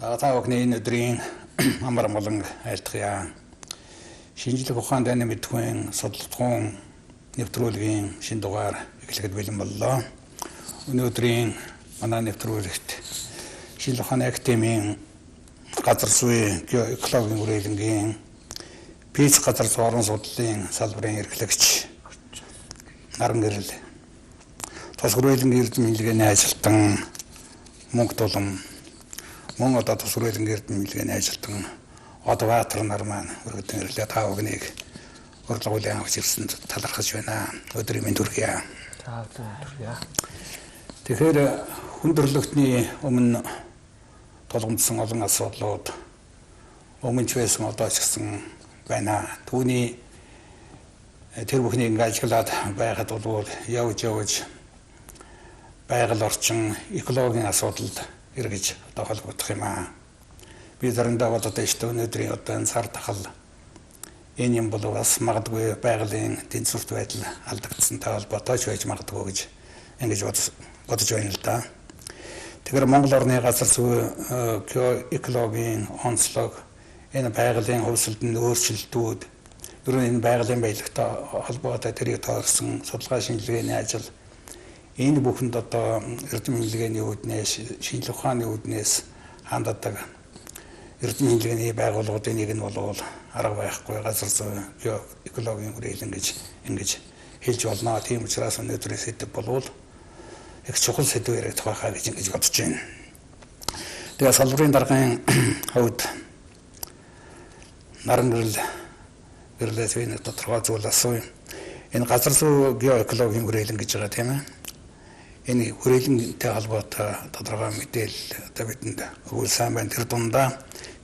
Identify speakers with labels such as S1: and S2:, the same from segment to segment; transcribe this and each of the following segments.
S1: Та бүхний энэ өдрийн амар амгалан айлтгая. Шинжлэх ухаан дайны мэдхүйн судалгын нэвтрүүлгийн шин дугаар эхлэхэд бэлэн боллоо. Өнөөдрийн манай нэвтрүүлэгт Шинжлэх ухааны академийн газар зүйн экологийн үрэлэнгийн Пиц газар зүй орон судлалын салбарын эрхлэгч Наран гэрэл тус үрэлэнгийн эрдэм хэлгээний ажилтан мөнгө тулам мөн одоо тус үрэлэнгийн эрдэм хэлгээний ажилтан Одватар нар маань өргөдөн ирлээ та бүхнийг урлагуулын авч ирсэн талархаж байна. Өдрийн мэнд хүргье.
S2: За өдрийн хүргье.
S1: Тэгэхээр хүндрэлтний өмнө тулгамдсан олон асуудлууд өмнө ч байсан одоо ч гэсэн байна. Түүний тэр бүхнийг ингээд ажиглаад байхад бол явж байгаль орчин экологийн асуудалд эргэж одоо холбогдох юм аа. Би заримдаа бодоод иштэй өнөөдрийн одоо энэ сар тахал энэ юм бол бас магадгүй байгалийн тэнцвэрт байдал алдагдсантай холбоотой ч байж магадгүй гэж ингэж бодож байна л да. Тэгэхээр Монгол орны газар зүй экологийн онцлог энэ байгалийн хувьсэлтэн өөрчлөлтүүд ер нь энэ байгалийн баялагтай холбоотой тэрийг тооцсон судалгаа шинжилгээний ажил энэ бүхэнд одоо эрдэм хэлгээний үүднээс шинжлэх ухааны үүднээс ханддаг эрдэм хэлгээний байгууллагуудын нэг нь бол арга байхгүй газар зүй экологийн үрэлэн гэж ингэж хэлж болно. Тийм учраас өнөөдрийн сэдэв болвол их чухал сэдв яригдах байхаа гэж ингэж бодож байна. Тэгээ салбарын даргын хувьд Наран гэрлээс энэ тодорхой зүйл асууя. Энэ газар зүй геоэкологийн үрэлэн гэж байгаа тийм ээ. Энэ үрэлэнтэй холбоотой тодорхой мэдээлэл одоо бидэнд өгвөл сайн байна. Тэр дундаа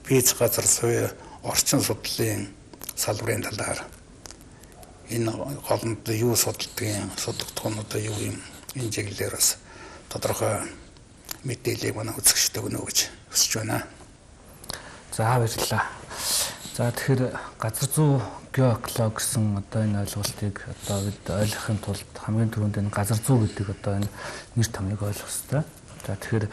S1: Пиц газар зүй орчин судлалын салбарын талаар энэ голомт юу судалдгийг судалдах нь одоо юу юм энэ чиглэлээр бас тодорхой мэдээллийг манай үзэгчдэд өгнө гэж хүсэж байна.
S2: За баярлалаа. За тэгэхээр газар зүй геоэколог гэсэн одоо энэ ойлголтыг одоо бид ойлгохын тулд хамгийн түрүүнд энэ газар зүй гэдэг одоо энэ нэр томьёог ойлгох хэрэгтэй. За тэгэхээр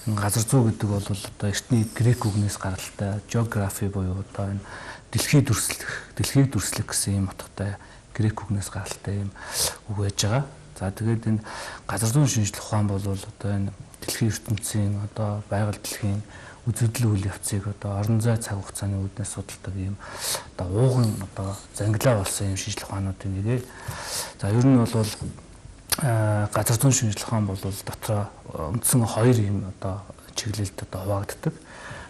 S2: энэ газар зүй гэдэг бол одоо эртний грек үгнээс гаралтай geography буюу одоо энэ дэлхийг дүрслэх гэсэн юм утгатай грек үгнээс гаралтай юм үг байж байгаа. За тэгээд энэ газар зүйн шинжлэх ухаан бол одоо энэ дэлхийн ертөнцийн одоо байгаль дэлхийн үзэгдэл үйл явцыг одоо орон зай цаг хугацааны үүднээс судалдаг юм одоо ууган одоо зангилаа болсон юм шинжлэх ухаануудын нэгэ. За ер нь бол газар зүйн шинжлэх ухаан бол дотроо үндсэн хоёр юм одоо чиглэлд одоо хуваагддаг.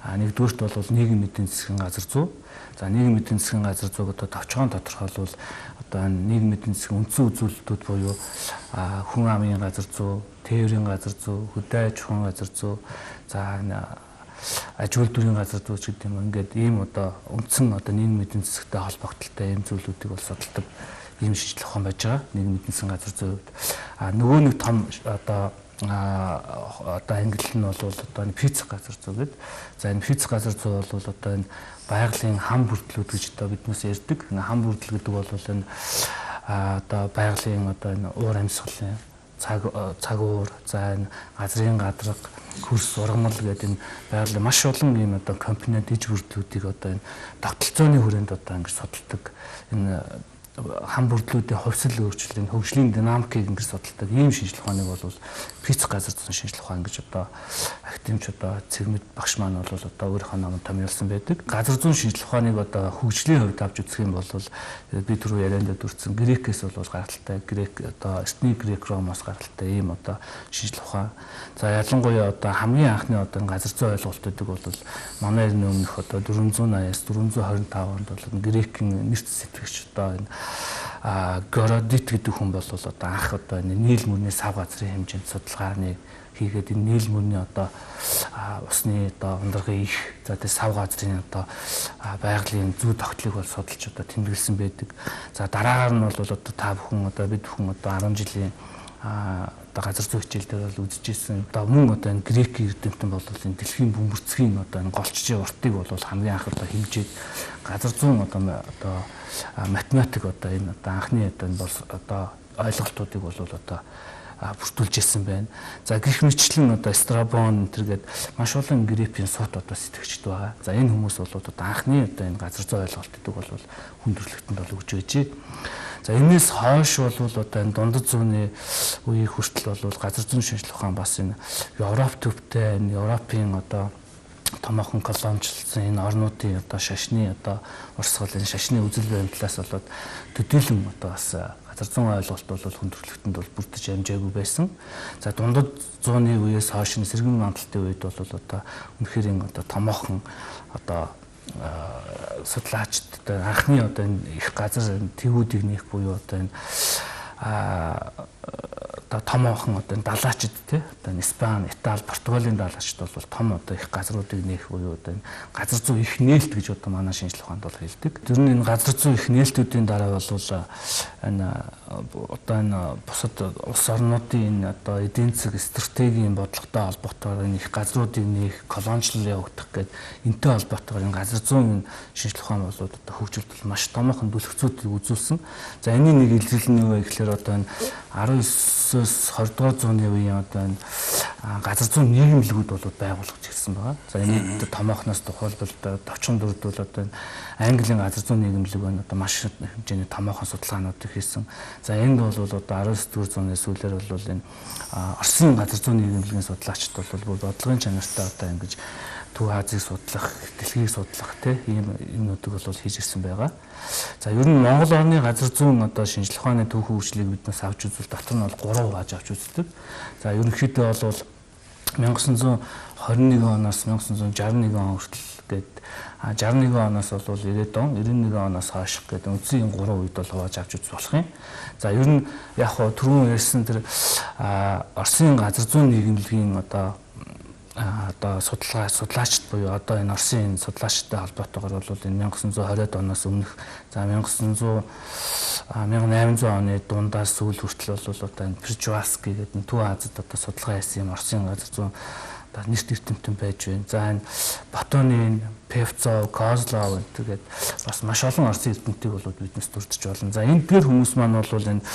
S2: Нэгдүгээрт бол нийгэм эдийн засгийн газар зүй. За нийгэм эдийн засгийн газар зүйг одоо товчхон тодорхойлвол одоо нийгэм эдийн засгийн үндсэн үзүүлэлтүүд буюу хүн амын газар зүй, тээврийн газар зүй, хөдөө аж ахуйн газар зүй, за аж үйлдвэрийн газар зүй ч гэдэг юм. Ингээд ийм одоо үндсэн одоо нийгэм эдийн засгтай холбогдлолтой ийм зүйлүүдийг бол судалдаг ийм шинжлэх ухаан байж байгаа. Нийгэм эдийн засгийн газар зүйд. Нөгөө нэг том одоо ангилал нь бол одоо энэ Пиц газар зүй гэдэг. За энэ Пиц газар зүй бол одоо энэ байгалийн хам бүрдлүүд гэж одоо биднээс ярьдаг. Энэ хам бүрдэл гэдэг бол энэ одоо байгалийн одоо энэ уур амьсгалын цаг уур, за энэ газрын гадарга, хөрс, ургамал гэдэг энэ байгалийн маш олон ийм одоо компонент иж бүрдлүүдийг одоо энэ тогтолцооны хүрээнд одоо ингэж судалдаг. Энэ хам бүрдлүүдийн хувьсэл өөрчлөлт, хөгжлийн динамикийг ингэж судалдаг ийм шинжлэх ухааныг бол Пиц газар зүйн шинжлэх ухаан гэж одоо академич одоо цэгмэд багш маань бол одоо өөрийнхөө номонд томьёолсон байдаг. Газар зүйн шинжлэх ухааныг одоо хөгжлийн хувьд авч үзэх юм бол би түрүү ярианд дурдсан грекээс бол гаралтай, грек одоо эртний грек ромоос гаралтай ийм одоо шинжлэх ухаан. За ялангуяа одоо хамгийн анхны одоо газар зүйн ойлголтуудыг бол манай эртний өмнөх одоо 480-аас 425 онд бол грекийн нэрт сэтгэгч одоо энэ Городит гэдэг хүн бол одоо анх одоо энэ нийл мөрний сав газрын хэмжээнд судалгааны хийгээд энэ нийл мөрний одоо усны одоо ундрагын их за тэр сав газрын одоо байгалийн зүй тогтлыг бол судалж одоо тэмдэглэсэн байдаг. За дараагаар нь бол одоо та бүхэн одоо бид бүхэн одоо 10 жилийн одоо газар зүй хичээл дээр бол үзчихсэн. Одоо мөн одоо энэ грек эрдэмтэн бол энэ дэлхийн бөмбөрцгийн одоо энэ голчжийн уртыг бол хамгийн анх одоо хэмжээд газар зүйн одоо математик одоо энэ одоо анхны одоо энэ бол одоо ойлголтуудыг бол одоо бүрдүүлж ирсэн байна. За гэх мэтчлэн одоо Страбон энтергээд маш олон грипийн сут одоо сэтгэгчд байгаа. За энэ хүмүүс бол одоо анхны одоо энэ газар зүй ойлголт гэдэг бол хүндрэлтэнд бол өгч байжээ. За энэс хойш бол одоо энэ дундад зууны үеийн хүртэл бол газар зүйн шинжилгээ ухаан бас энэ Европ төвтэй энэ Европын одоо томоохон колоничлсан энэ орнуудын одоо шашны одоо урсгал энэ шашны үзэл баримтлаас болоод төдийлөн одоо бас газар зүйн ойлголт бол хүндрэлтэнд бол бүрдэж амжаагүй байсан. За дундад зууны үеэс хойш сэргэн мандалтын үед бол одоо үнэхээр энэ одоо томоохон одоо судлаачд одоо анхны одоо энэ их газар тэгүүдийг нээх буюу одоо энэ одоо томоохон одоо далаачд тий одоо Испани, Итали, Португалийн далаачд бол том одоо их газруудыг нээх буюу одоо энэ газар зүй их нээлт гэж одоо манай шинжилгээ ухаанд бол хэлдэг. Тэр нь энэ газар зүй их нээлтүүдийн дараа бол энэ одоо энэ бусад улс орнуудын энэ одоо эдийн засаг стратегийн бодлоготой холбоотойгоор энэ их газруудыг нээх, колоничлол явагдах гэдэг энтэй холбоотойгоор энэ газар зүйн шинжилгээ ухаан бол одоо хөгжүүлэлт маш томоохон бүлэгцүүдийг үзүүлсэн. За энэний нэг илэрлэл нь юу вэ гэхээр одоо энэ 19-с 20 дугаар зууны үеийн одоо энэ газар зүйн нийгэмлэгүүд бол байгуулагдж ирсэн байгаа. За энэ томоохноос тухайлбал 44-д бол одоо энэ Английн газар зүйн нийгэмлэг байна. Одоо маш хэмжээний томоохон судалгаануудыг хийсэн. За энд бол одоо 19-р зууны сүүлээр бол энэ Оросын газар зүйн нийгэмлэгийн судлаачид бол бүр бодлогын чанартай одоо ингэж Төв Азийг судлах, дэлхийг судлах тийм юмнуудыг бол хийж ирсэн байгаа. За ер нь Монгол орны газар зүйн одоо шинжилгээ ухааны түүх хөгжлийг биднээс авч үзвэл дотор нь бол 3 хувааж авч үздэг. За ерөнхийдөө бол 1921 оноос 1961 он хүртэл гээд 61 оноос бол 90 он, 91 оноос хойш гээд үндсийн 3 үед бол хувааж авч үзэх болох юм. За ер нь яг хоо түрүүн ярьсан тэр Оросын газар зүйн нийгэмлэгийн одоо судлаачд буюу одоо энэ Оросын судлаачтай холбоотойгоор бол энэ 1920-ад оноос өмнөх за 1800 оны дундаас сүүл хүртэл бол одоо энэ Пржевальский гэдэг нь Төв Азид одоо судалгаа хийсэн юм Оросын газар зүйн нэрт эрдэмтэн байж байна. За энэ Батонин, Певцов, Козлов гэдэг бас маш олон Оросын эрдэмтдийг бол биднес дурдж болно. За энэ дэр хүмүүс маань бол энэ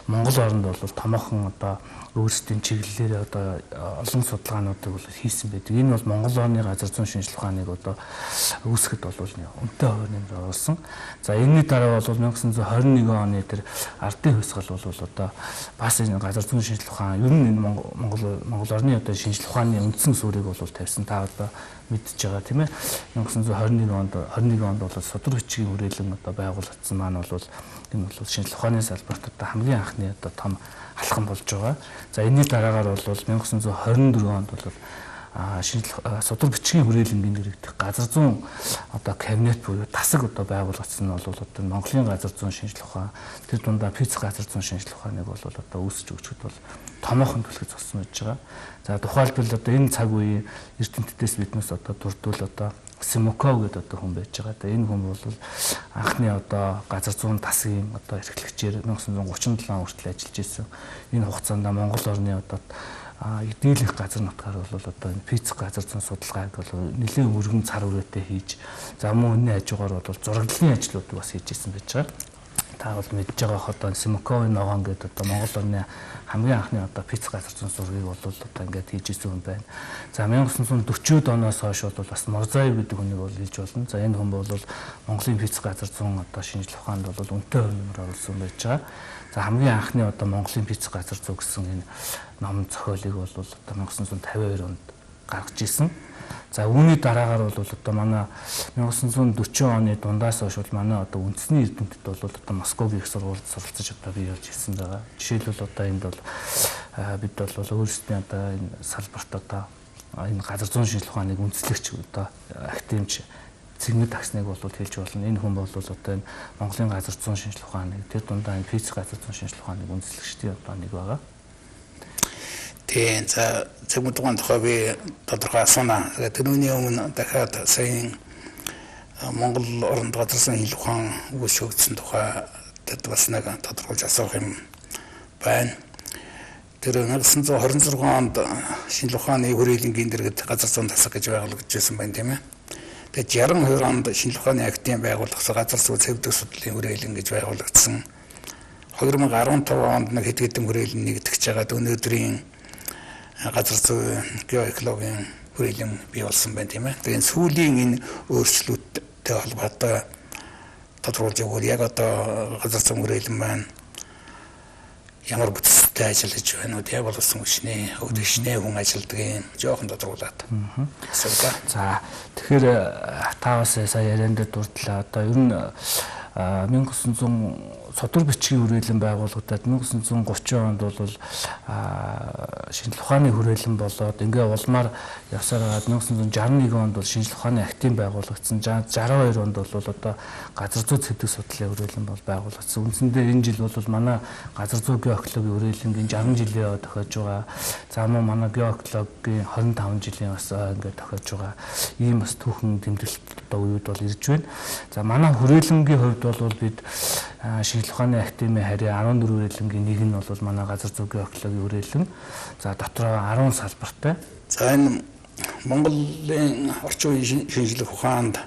S2: Монгол оронд бол томоохон одоо өөрсдийн чиглэлээр одоо олон судалгаануудыг бол хийсэн байдаг. Энэ бол Монгол орны газар зүйн шинжилгээ ухааныг одоо үүсгэхэд бол үнэтэй хувь нэмэр оруулсан. За энэний дараа бол 1921 оны тэр ардын хувьсгал бол одоо бас энэ газар зүйн шинжилгээ ухаан ер нь энэ Монгол орны одоо шинжилгээ ухааны үндсэн сүрийг бол тавьсан. Та одоо мэдж байгаа тийм ээ. 1921 онд бол судар бичгийн хүрээлэн одоо байгуулагдсан маань бол энэ бол шинжилгээ ухааны салбарт одоо хамгийн анхны одоо том алхам болж байгаа. За энэний дараагаар бол 1924 онд бол судар бичгийн хүрээлэнгийн нэрэгдэх газар зүйн одоо кабинет буюу тасаг одоо байгуулагдсан нь бол одоо Монголын газар зүйн шинжилгээ ухаан тэр дундаа физик газар зүйн шинжилгээ ухааныг бол одоо үүсэж өгчөд бол томоохон төлөв зогсон байж байгаа. За тухайлбал одоо энэ цаг үеийн эрдэмтдээс биднээс одоо дурдвал одоо Симуков гэдэг одоо хүн байж байгаа. Энэ хүн бол анхны одоо газар зүйн тасгийн одоо эрхлэгчээр 1937 он хүртэл ажиллаж ирсэн. Энэ хугацаанд Монгол орны одоо дийлэнх газар нутгаар бол одоо энэ физик газар зүйн судалгааг бол нэлээд өргөн цар хүрээтэй хийж за мөн өнний хажуугаар бол зураглалын ажлуудыг бас хийж ирсэн байж байгаа. Та бол мэдж байгаа одоо Симуковын ногоон гэдэг одоо Монгол орны хамгийн анхны одоо физик газар зүйн зургийг бол одоо ингээд хийж ирсэн хүн байна. За 1940-од оноос хойш бол бас Морзаев гэдэг хүнийг бол хэлж болно. За энэ хүн бол Монголын физик газар зүйн одоо шинжилгээ ухаанд бол үнэтэй хувь нэмэр оруулсан байж байгаа. За хамгийн анхны одоо Монголын физик газар зүй гэсэн энэ ном зохиолыг бол одоо 1952 онд гаргаж ирсэн. За үүний дараагаар бол одоо манай 1940 оны дундаас хойш бол манай одоо үндэсний эрдэмтэд бол одоо Москвагийн их сургуульд суралцаж одоо бий болж ирсэн байгаа. Жишээлбэл одоо энд бол бид бол өөрсдийн одоо энэ салбарт одоо энэ газар зүйн шинжилгээ ухааныг үндэслэгч одоо академич Цэгмэд агсныг бол хэлж болно. Энэ хүн бол одоо энэ Монголын газар зүйн шинжилгээ ухааныг тэр дундаа энэ физик газар зүйн шинжилгээ ухааныг үндэслэгчдийн одоо нэг байгаа.
S1: Тийм за Цэгмэд ухааны тухай би тодорхой асууна. Тэрүүний өмнө дахиад сая Монгол оронд газар зүйн шинжилгээ ухаан үүсгэгдсэн тухай бас нэг тодорхойлж асуух юм байна. Тэр 1926 онд шинжилгээ ухааны хүрээлэнгийн дэргэд газар зүйн тасаг гэж байгуулагдсан байна тийм ээ. Тэгээд 62 онд шинжилгээ ухааны академи байгуулагдсан газар зүйн цэвдэг судлалын хүрээлэн гэж байгуулагдсан. 2015 онд нэг хэд хэдэн хүрээлэн нэгдэгч байгаад өнөөдрийн газар зүй геоэкологийн хүрээлэн бий болсон байна тийм ээ. Тэгээд сүүлийн энэ өөрчлөлттэй холбоотой тодруулж өгвөл яг одоо газар зүйн хүрээлэн маань ямар бүтцтэй ажиллаж байна уу? Яг болсон хүчний өвдөшнээ хүн ажилдаг юм жоохон тодруулаад.
S2: За тэгэхээр та бас сая ярианд дурдлаа. Одоо ер нь 1900 содор бичгийн хүрээлэн байгуулагдаад 1930 онд бол шинжлэх ухааны хүрээлэн болоод ингээ улмаар явсаар гад 1961 онд бол шинжлэх ухааны актив байгуулагдсан. 62 онд бол одоо газар зүй цэвдэг судлалын хүрээлэн бол байгуулагдсан. Үндсэндээ энэ жил бол манай газар зүй геоэкологийн хүрээлэнгийн 60 жилийн тохиож байгаа. За мөн манай геоэкологийн 25 жилийн бас ингээ тохиож байгаа. Ийм бас түүхэн тэмдэглэлт одоо үед бол ирж байна. За манай хүрээлэнгийн хувьд бол бид шинжлэх ухааны академийн харьяа 14 хүрээлэнгийн нэг нь бол манай газар зүй геоэкологийн хүрээлэн. За дотроо 10 салбартай.
S1: За энэ Монголын орчин үеийн шинжлэх ухаанд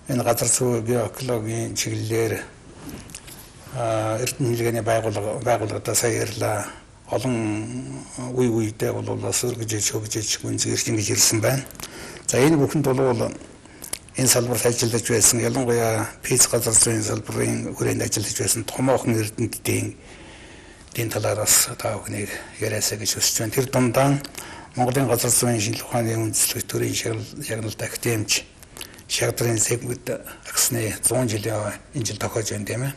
S1: энэ газар зүй геоэкологийн чиглэлээр эрдэнэ хэлгээний байгууллагада сая ярьлаа. Олон үедээ бол бас өргөжж гүнзгийрч ингэж ирсэн байна. За энэ бүхэнд бол энэ салбарт ажиллаж байсан ялангуяа физ газар зүйн салбарын хүрээнд ажиллаж байсан томоохон эрдэмтдийн талаараас та бүхнийг яриасаа гэж хүсэж байна. Тэр дундаа Монголын газар зүйн шинжлэх ухааны үндэслэх төрийн шагналт академич шагдрын Зэгмэд агсны 100 жилийн энэ жил тохиож байна тийм ээ.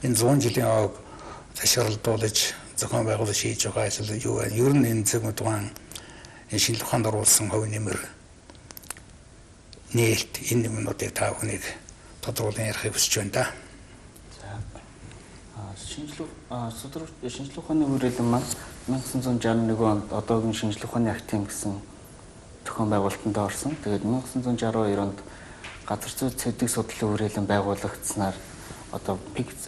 S1: Энэ 100 жилийн ог ташаалдуулж зохион байгуулалт хийж байгаа ажил юу вэ? Ер нь энэ Зэгмэд ухаан энэ шинжлэх ухаанд оруулсан хувь нэмэр нээлт энэ юмнуудыг та бүхнийг тодруулан ярихыг хүсэж байна да.
S3: За шинжлэх ухааны хүрээлэн маань 1961 онд одоогийн шинжлэх ухааны актив гэсэн зохион байгуулалтанд орсон. Тэгээд 1962 онд газар зүй цэвдэг судлалын хүрээлэн байгуулагдсанаар одоо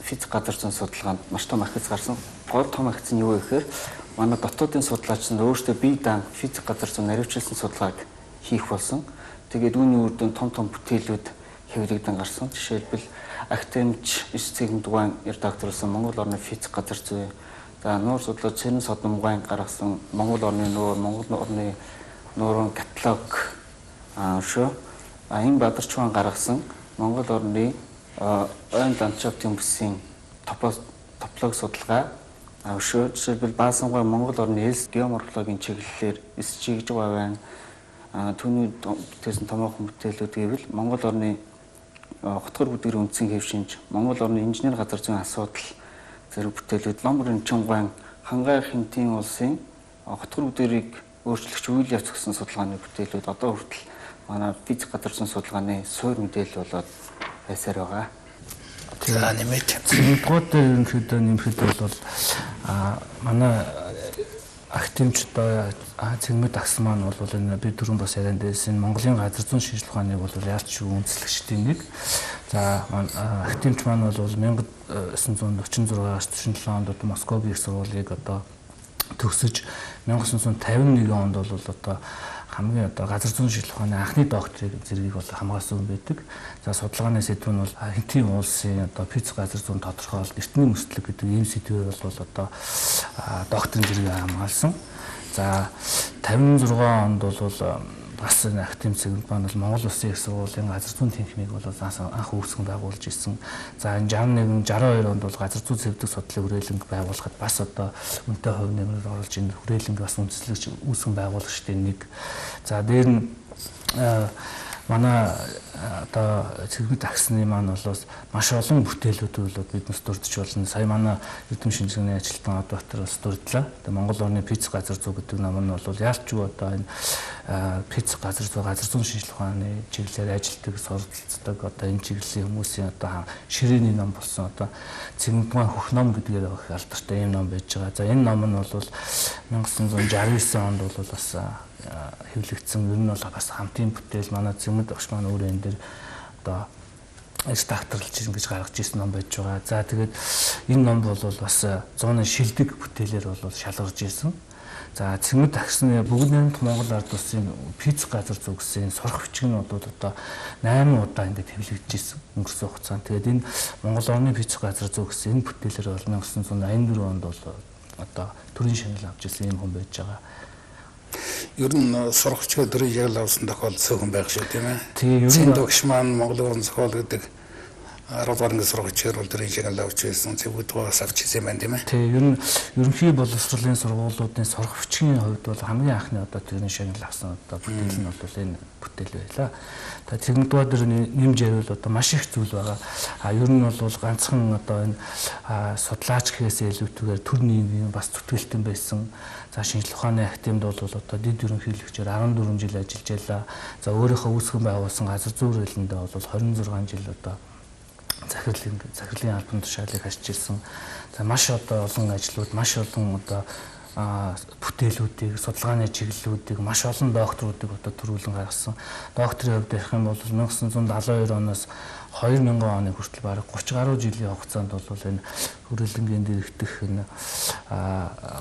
S3: физ газар зүйн судалгаанд маш том ахиц гарсан. Гол том ахиц нь юу вэ гэхээр манай дотоодын судлаач нь өөрөөсөө бие даан физ газар зүйн наривчлсан судалгааг хийх болсон. Тэгээд үүний үр дүнд том бүтээлүүд хэвлэгдэн гарсан. Жишээлбэл академич Зэгмэд ухаан редакторлсон Монгол орны физ газар зүй, за нуур судлаач Цэрэн Содон ухаан гаргасан Монгол орны нуур, Монгол орны нуурын каталог шүү. Энэ Бадарч ухаан гаргасан Монгол орны ойн ландшафтын бүсийн топлог судалгаа шүү. Жишээлбэл Баасангаа Монгол орны элс геоморфологийн чиглэлээр эсчигж байгаа байна. Түүний бүтээсэн томоохон бүтээлүүд гэвэл Монгол орны хотгор бүдгэрийн үндсэн хэв шинж, Монгол орны инженер газар зүйн асуудал зэрэг бүтээлүүд Ломрын Чонгуан Хангай Хинтийн улсын хотгор бүдгэрийг өөрчлөгч үйл явц гэсэн судалгааны бүтээлүүд одоо хүртэл манай физ газар зүйн судалгааны суур мэдээлэл болоод байсаар байгаа.
S1: За нэмээд
S2: нэгдүгээр ерөнхийдөө нэмэхэд бол манай активч одоо Зэгмэд агсан маань бол энэ бид түрүүн бас ярианд байсан Монголын газар зүйн шинжлэх ухааныг бол ялч үндэслэгчдийн нэг. За активч маань бол 1946-аас 47 онд одоо Москвагийн их сургуулийг одоо төгсөж 1951 онд бол одоо хамгийн одоо газар зүйн шинжлэх ухааны анхны докторийн зэргийг бол хамгаалсан байдаг. За судалгааны сэдв нь бол Хинтийн улсын одоо физ газар зүйн тодорхойлолт эртний мөслөг гэдэг ийм сэдвээр бол одоо докторийн зэргийг хамгаалсан. За 56 онд бол бас энэ актив Зэгмэд маань бол Монгол Улсын их сургуулийн газар зүйн тэнхимийг бол анх үүсгэн байгуулж ирсэн. За энэ 61 62 онд бол газар зүй цэвдэг судлалын хүрээлэнг байгуулахад бас одоо үнэтэй хувь нэмрээр оруулж энэ хүрээлэнг бас үндэслэгч үүсгэн байгуулагчдын нэг. За дээр нь манай одоо Зэгмэд агсны маань бол маш олон бүтээлүүд бол биднес дурдж болно. Сая манай эрдэм шинжилгээний ажилтан доктор бас дурдлаа. Тэгээ Монгол орны физ газар зүй гэдэг ном нь бол ялч одоо энэ физ газар зүйн шинжлэх ухааны чиглэлээр ажилтдаг, суралцдаг одоо энэ чиглэлийн хүмүүсийн одоо ширээний ном болсон. Одоо Зэгмэд ухаан хөх ном гэдгээр алдартай ийм ном байж байгаа. За энэ ном нь бол 1969 онд бол бас хэвлэгдсэн. Ер нь бол бас хамтын бүтээл манай Зэгмэд багш маань өөрөө энэ дээр одоо редакторлж ингэж гаргаж ирсэн ном байж байгаа. За тэгээд энэ ном бол бас 100-ны шилдэг бүтээлээр бол шалгарч ирсэн. За Зэгмэд агсны бүгд найрамд Монгол ард улсын физ газар зүй гэсэн сурах бичгийн бол одоо 8 удаа ингэж хэвлэгдэж ирсэн өнгөрсөн хугацаанд. Тэгээд энэ Монгол орны физ газар зүй гэсэн энэ бүтээлээр бол 1984 онд бол одоо төрийн шагнал авч ирсэн юм хүн байж байгаа.
S1: Ер нь сурагч төрийн шагнал авсан тохиолдол цөөхөн байх шүү тийм ээ.
S2: Тэгээ ер
S1: Цэнд
S2: нь
S1: багш маань Монголын уран зохиол гэдэг 10 дугаар ангийн сурагчаар бол төрийн шагнал авч байсан. Цэвгүүдгээс авч ирсэн байна тийм ээ.
S2: Тэгээ ер нь ерөнхий боловсролын сургуулиудын сургагчийн хувьд бол хамгийн анхны одоо төрийн шагнал авсан одоо бүтээл нь бол энэ бүтээл байлаа. Тэгээ цэгмдгоо дээр нэмж ярил одоо маш их зүйл байгаа. Ер нь бол ганцхан одоо энэ судлаач гэхээсээ илүүтэйгээр төр нийгмийн бас зүтгэлтэн байсан. За шинжлэх ухааны академид бол одоо дэд ерөнхийлөгчөөр 14 жил ажиллаж байлаа. За өөрийнхөө үүсгэн байгуулсан газар зүйн хуулиндээ бол 26 жил одоо захирлын албан тушаалыг хашиж ирсэн. За маш одоо олон ажлууд, маш олон одоо бүтээлүүдийг, судалгааны чиглэлүүдийг маш олон докторуудыг одоо төрүүлэн гаргасан. Докторийн хувьд ярих юм бол 1972 оноос 2000 оны хүртэл бараг 30 гаруй жилийн хугацаанд бол энэ хүрээлэнгийн дэрэгдэх энэ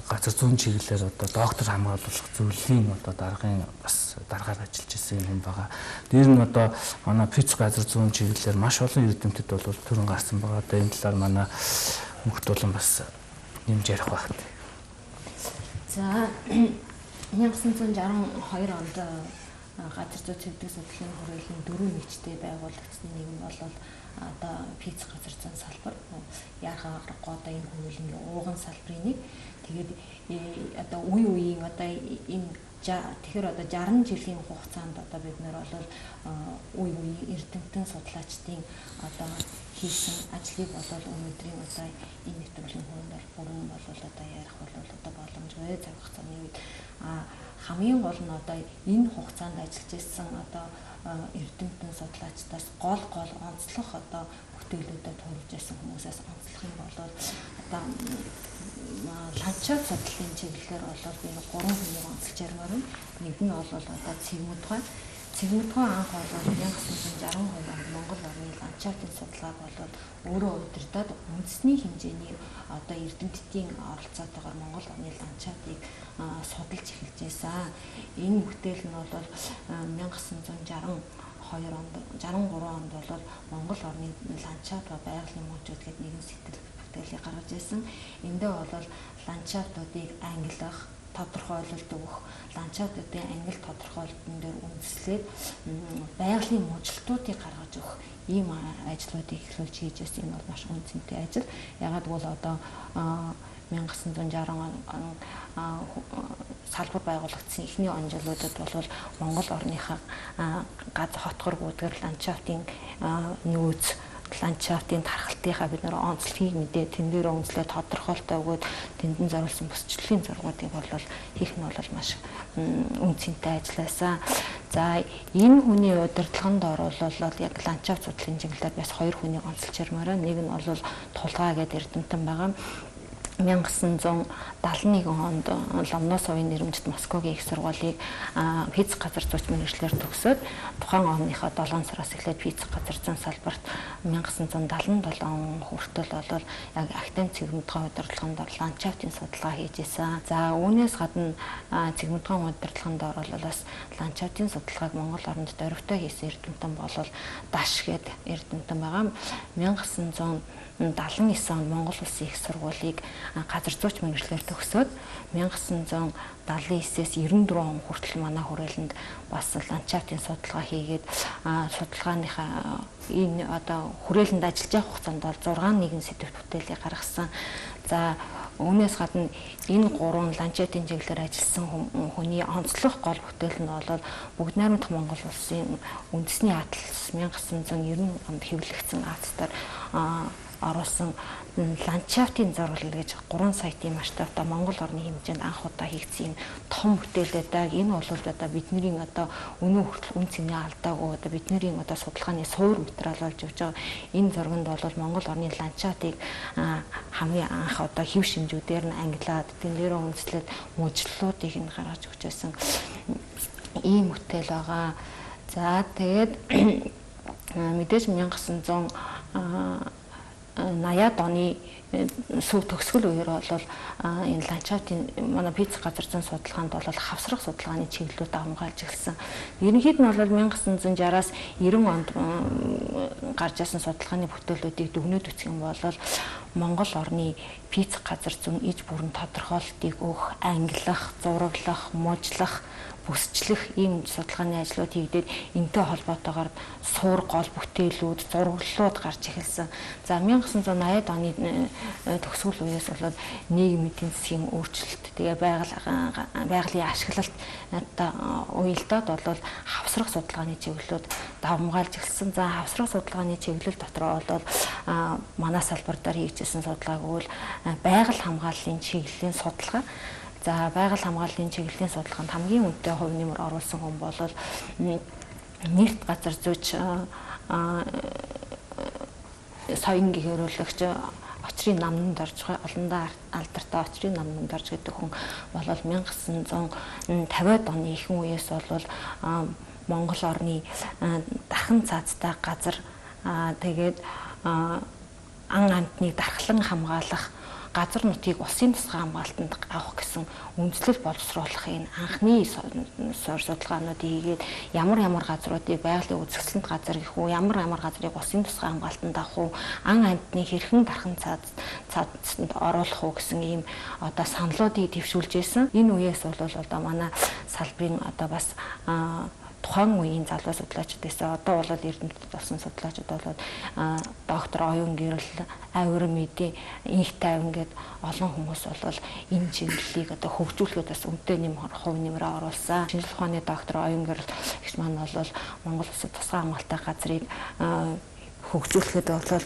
S2: газар зүйн чиглэлээр одоо доктор хамгаалуулах зөвлөлийн одоо даргын бас даргаар ажиллаж ирсэн юм байгаа. Дээр нь одоо манай ФИЦ газар зүйн чиглэлээр маш олон эрдэмтэд бол төрөн гарсан байгаа. Одоо энэ талаар манай мөхт болон бас нэмж ярих байх.
S4: За 1962 онд газар зүй цэвдэг судлалын хүрээлэн 4 нэгжтэй байгуулагдсан нэг нь бол одоо ФИЦ газар зүйн салбар яахаа гарахгүй одоо энэ хүрээлэнгийн ууган салбарын нэг. Тэгээд одоо үе үеийн одоо энэ тэгэхээр одоо 60 жилийн хугацаанд одоо бид нэр бол үе үеийн эрдэмтэн судлаачдын одоо хийсэн ажлыг болол өнөөдрийн одоо энэ нэвтрүүлгийн хүрээнд бүрэн бол одоо ярих бол одоо боломжгүй цаг хугацааны үед хамгийн гол нь одоо энэ хугацаанд ажиллаж ирсэн одоо эрдэмтэн судлаачдаас гол онцлог одоо бүтээлүүдэд төрүүлж ирсэн хүмүүсээс онцлох юм бол одоо ландшафт судлалын чиглэлээр бол би 3 хүнийг онцолж ярмаар байна. Нэг нь бол одоо цэгмэдгой. Цэгмэдгой анх бол 1962 онд Монгол орны ландшафтын судалгааг бол өөрөө удирдаад үндэсний хэмжээний одоо эрдэмтдийн оролцоотойгоор Монгол орны ландшафтыг судалж эхэлж байсан. Энэ бүтээл нь бол 1963 онд бол Монгол орны ландшафт ба байгалийн мужууд гэдэг нэгэн сэтгэл бүтээлийг гаргаж ирсэн. Эндээ бол ландшафтуудыг ангилах, тодорхойлолт өгөх, ландшафтуудын ангил тодорхойлолтын дээр үндэслээд байгалийн мужлтуудыг гаргаж өгөх ийм ажлуудыг эхлүүлж хийж байсан. Энэ бол маш үнцэнтэй ажил. Ягаад гэвэл одоо 1960 он салбар байгуулагдсан эхний он жилүүдэд бол Монгол орныхаа хотгор гүдгэр ландшафтын нөөц ландшафтын тархалтынхаа бид нэр онцлогийг мэдээ тэн дээр үнслээ тодорхойлолтоо өгөөд тэндэн зориулсан бүсчлэлийн зургуудыг бол хийх нь бол маш үнцэнтэй ажилласан. За энэ хүний удирдлаганд орвол яг ландшафт судлалын чиглэлээр бас 2 хүнийг онцолж ярмаараа. Нэг нь бол Тулгаа гэдэг эрдэмтэн байгаа. 1971 онд Ломнос хувийн нэрмжит Москвагийн их сургуулийг физик газар зүйч мэргэжлэр төгсөөд тухайн оныхоо 7 сараас эхлээд физик газар зүйн салбарт 1977 он хүртэл бол яг академи цэгмэдгэн удирдлаганд ландшафтын судалгаа хийж исэн. За үүнээс гадна цэгмэдгэн удирдлаганд оролцоолоос ландшафтын судалгааг Монгол оронд дөрвтэй хийсэн эрдэмтэн бол Даш гэдэг эрдэмтэн байгаа. 1979 онд Монгол Улсын их сургуулийг газар зүйч мэргэжлэр төгсөөд 1979-ээс 94 он хүртэл манай хүрээлэнд бас ландшафтын судалгаа хийгээд судалгааныхаа энэ одоо хүрээлэнд ажиллаж явах хугацаанд бол 6 нэгэн сэдв бүтээлийг гаргасан. За үүнээс гадна энэ 3 ландшафтын чиглэлээр ажилласан хүний онцлог гол бүтээл нь бол бүгд найрамдах Монгол Улсын үндэсний атлас 1990 онд хэвлэгдсэн атстаар оруулсан ландшафтын зураглал гэж 3 сайтын масштабтай Монгол орны хэмжээнд анх удаа хийгдсэн том бүтээл байдаг. Энэ бол одоо бидний одоо өнөө хүртэл үн цэнээ алдаагүй одоо бидний одоо судалгааны суур материал болж явж байгаа. Энэ зурганд бол Монгол орны ландшафтыг хамгийн анх одоо хэв шимжүүдээр нь ангилаад тэн дээрээ үндэслээд мужллуудыг нь гаргаж өгч байсан ийм бүтээл байгаа. За тэгээд мэдээж 1980-ад оны сүүл төгсгөл үеэр бол энэ ландшафтын манай физик газар зүйн судалгаанд бол хавсрах судалгааны чиглэлүүд хамгаалж эхэлсэн. Ерөнхийд нь бол 1960-аас 90 онд гарч ирсэн судалгааны бүтээлүүдийг дүгнээд үсэх юм бол Монгол орны физик газар зүйн иж бүрэн тодорхойлолтыг өгөх, ангилах, зураглах, мужлах, бүсчлэх ийм судалгааны ажлууд хийгдээд энэтэй холбоотойгоор суур гол бүтээлүүд, зураглалууд гарч эхэлсэн. За 1980-ад оны төгсгөл үеэс болоод нийгмийн эдийн засгийн өөрчлөлт, тэгээ байгалийн ашиглалт уялдаад болол хавсрах судалгааны чиглэлүүд давмгаалж эхэлсэн. За хавсрах судалгааны чиглэл дотор бол манай салбар дээр хийгдсэн судалгааг бол байгаль хамгааллын чиглэлийн судалгаа. За байгаль хамгааллын чиглэлийн судалгаанд хамгийн үнэтэй хувь нэмэр оруулсан хүн бол нэрт газар зүйч соён гэрүүлэгч очрын намнанд орж байгаа олондоо алдартай очрын намнанд орж гэдэг хүн бол 1950-ад оны ихэнх үеэс бол Монгол орны дахин цаазтай газар тэгээд ан амтныг дархлан хамгаалах газар нутгийг усын тусгай хамгаалтанд авах гэсэн үндэслэл боловсруулахын анхны судалгаанууд хийгээд ямар газруудыг байгалийн үзэсгэлэнт газар гэх үү, ямар газрыг усын тусгай хамгаалтанд авах уу, ан амтны хэрхэн дархан цаазд оруулах уу гэсэн ийм одоо саналуудыг дэвшүүлж ирсэн. Энэ үеэс бол одоо манай салбарын одоо бас тухайн үеийн залуу судлаачид байсан. Одоо бол эрдэмтэд болсон судлаачид бол доктор оюун гэрэл, авир мэдээ, инх тайван гээд олон хүмүүс бол энэ чиглэлийг одоо хөгжүүлэхэд бас үнэтэй хувь нэмрээ оруулсан. Шинжлэх ухааны доктор оюун гэрэл гэх маань бол Монгол Улсын тусгай хамгаалалтын газрыг хөгжүүлэхэд бол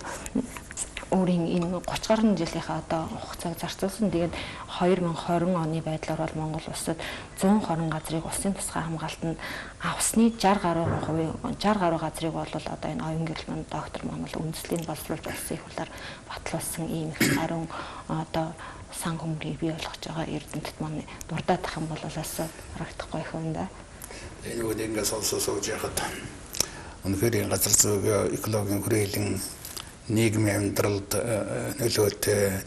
S4: өөрийн энэ 30 гаруй жилийнхаа одоо хугацааг зарцуулсан. Тэгээд 2020 оны байдлаар бол Монгол улсад 120 газрыг усын тусгай хамгаалтанд авсны 60 гаруй газрыг бол одоо энэ оюун гэрэл маань доктор маань үндэслэлийн боловсруулж болсон их hulаар батлуулсан ийм их ариун одоо сан хүмүүрийг бий болгож байгаа эрдэмтэд маань дурдаад ах юм бол бас харагдахгүй их юм да.
S1: Энэ үед ингээс сонсож яхад үнэхээр газар зүйн экологийн хүрээлэн нийгмийн амьдралд нөлөөтэй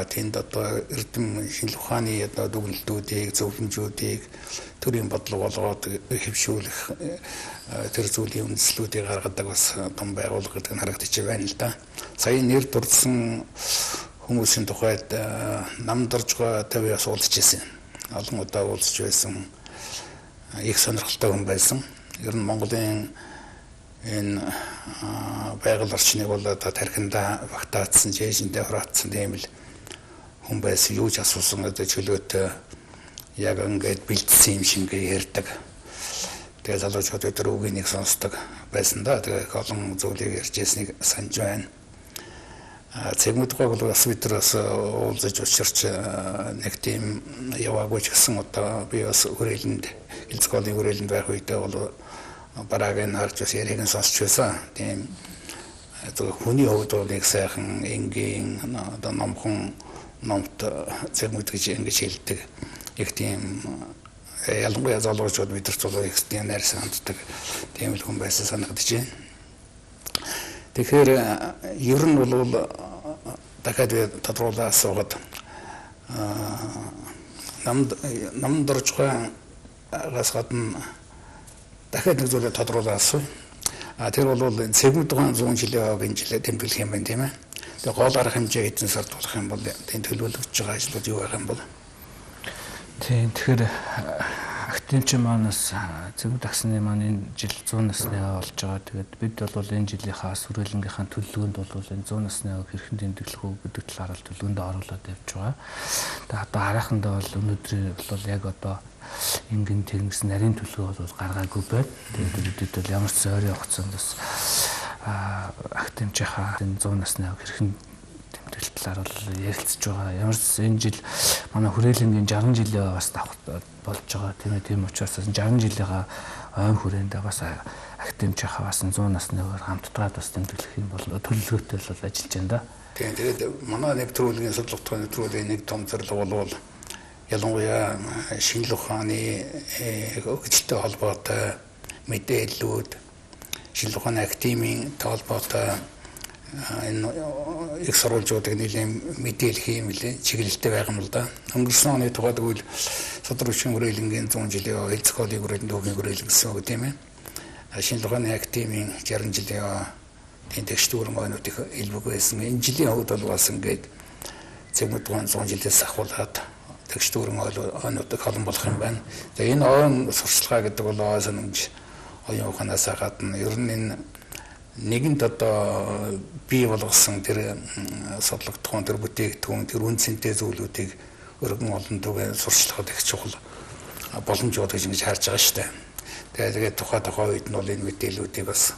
S1: тэнд одоо эрдэм шинжлэх ухааны одоо дүгнэлтүүдийг, зөвлөмжүүдийг төрийн бодлого болгоод хэвшүүлэх тэр зүйлийн үндэслүүдийг гаргадаг бас том байгууллага гэдэг нь харагдаж байна л да. Сая нэр дурдсан хүмүүсийн тухайд намдаржгаа тавьяас уулзж ирсэн. Олон удаа уулзж байсан. Их сонирхолтой хүн байсан. Ер нь Монголын энэ байгаль орчныг бол одоо тархинда багтаацсан, жээжиндээ хураацсан тийм л хүн байсан. Юу ч асуусан одоо чөлөөтэй яг ингээд бэлдсэн юм шиг ярьдаг. Тэгээд залуучууд өдөр үгийг сонсдог байсан да. Тэгээд олон зүйлийг ярьж ясныг санаж байна. Цэгмэдгөө бол бас бид бас уулзаж учирч нэг тийм яваагүй ч гэсэн одоо би бас хүрээлэнд элцгооны хүрээлэнд байх үедээ бол бараг энэ харж бас яриг нь сонсч байсан. Тийм хүний хувьд бол нэг сайхан энгийн одоо номхон номт цэгмэд гэж ингэж хэлдэг. Их тийм ялангуяа залуучууд бидэрч бол их тийм найр санддаг тийм л хүн байсан санагдаж байна. Тэгэхээр ер нь бол дахиад тодруулаад асуугаад намд орж байгаагаас гадна дахиад нэг зүйлээ тодруулаад асууя. Тэр бол цэгмэд тухайн 100 жилийн энэ жилээ тэмдэглэх юм байна тийм ээ. Тэгээ гол арга хэмжээ эзэн сард болох юм бол энэ төлөвлөгдөж байгаа ажлууд юу байх юм бол?
S2: Тийм тэгэхээр активч манаас цэгмэд агсны маань энэ жил 100 насны болж байгаа. Тэгээд бид бол энэ жилийнхаа сүрэлэнгийнхаа төлөвлөгөөнд бол энэ 100 насны хэрхэн тэмдэглэх үү гэдэг талаар төлөвлөгөөнд оруулаад явж байгаа. Тэгээд одоо харахандаа бол өнөөдрийн бол яг одоо ингийн техникс нарийн төлөвлөгөө бол гаргаагүй байна. Тэгээд бид бол ямар ч ойрын хугацаанд бас активчийнхаа энэ 100 насны хэрхэн тэмдэглэх талаар бол ярилцж байгаа. Ямар ч энэ жил манай хүрээлэнгийн 60 жилээ бас давх болж байгаа. Тийм учраас 60 жилийнхаа ойн хүрээнд бас активчийнхаа бас 100 насныгаар хамтдаад бас тэмдэглэх юм бол төлөвлөгөөтэй бол ажиллаж байна да.
S1: Тэгээд манай нэг төрөлгийн судалгааны нэвтрүүлгийн нэг том зорилго бол ялангуяа шинжлэх ухааны хөгжилтэй холбоотой мэдээллүүд, шинжлэх ухааны академийн холбоотой энэ их сурвалжуудыг нэлийн мэдээлэх юм лээ чиглэлтэй байгаа юм л да. Өнгөрсөн оны тухайд үйл судрагчийн хүрээлэнгийн 100 жилийн элцгооны хүрээлэнд өгний хүрээлэн гэсэн үг тийм ээ. Шинжлэх ухааны академийн 60 жилийн тэгш дүүрэн ойнууд их илбэг байсан. Энэ жилийн хувьд бол бас ингээд зэгмэд 100 жилээс ахуулаад тэгш дүүрэн ойнуудыг холон болох юм байна. Тэгээ энэ ойн сурчлагаа гэдэг бол ой санамж оюун ухаанаас гадна ер нь энэ нэгэнт одоо бий болгосон тэр судлагдсан тэр бүтээгдэхүүн тэр үн цэнтэй зүйлүүдийг өргөн олон түвэн сурчлагад их чухал боломжууд гэж ингэж харж байгаа шүү дээ. Тэгээд тухай үед нь бол энэ мэдээллүүдийг бас